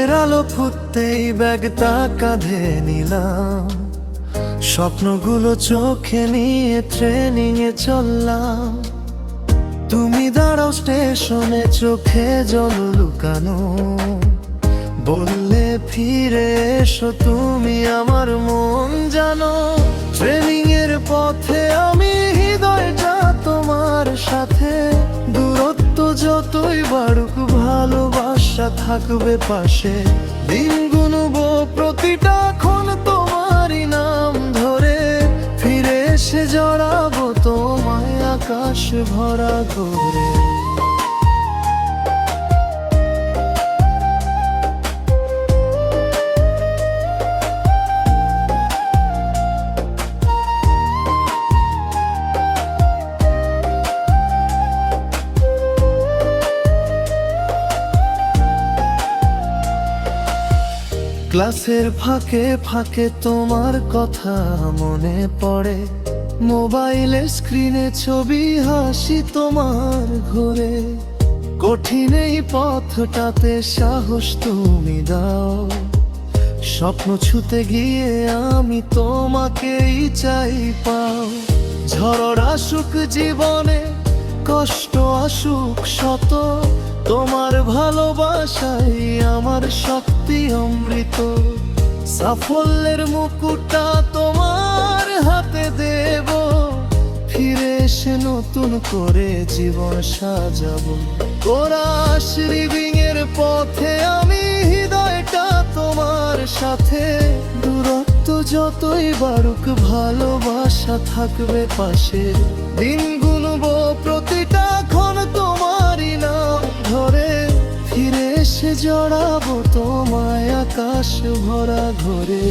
ভোরের আলো ফুটতেই ব্যাগটা কাঁধে নিলাম, স্বপ্নগুলো চোখে নিয়ে ট্রেনিং এ চললাম। তুমি দাঁড়াও স্টেশনে, চোখে জল লুকানো, বললে ফিরে এসো তুমি আমার মন জানো। ট্রেনিং এর পথে আমি হৃদয়টা তোমার সাথে, দূরত্ব যতই বাড়ুক ভালোবাসা থাকবে পাশে। দিন গুনবো প্রতিটা ক্ষণ তোমারই নাম ধরে, ফিরে এসে জড়াবো তোমায় আকাশ ভরা করে। ক্লাসের ফাঁকে ফাঁকে তোমার কথা মনে পড়ে, মোবাইলের স্ক্রিনে ছবি হাসি তোমার ঘোরে। কঠিন এই পথটাতে সাহস তুমি দাও, স্বপ্ন ছুতে গিয়ে আমি তোমাকেই চাই পাও। ঝড় আসুক জীবনে, কষ্ট আসুক শত, তোমার ভালোবাসাই আমার শক্তি অমৃত। সাফল্যের মুকুটটা তোমার হাতে দেব, ফিরে এসে নতুন করে জীবন সাজাবো। কোরাস রিভিং এর পথে আমি হৃদয়টা তোমার সাথে, দূরত্ব যতই বাড়ুক ভালোবাসা থাকবে পাশে। দিন গুনবো প্রতিটা ক্ষণ তোমারই নাম ধরে, ফিরে এসে জড়াবো তোমায় আকাশ ভরা ঘরে।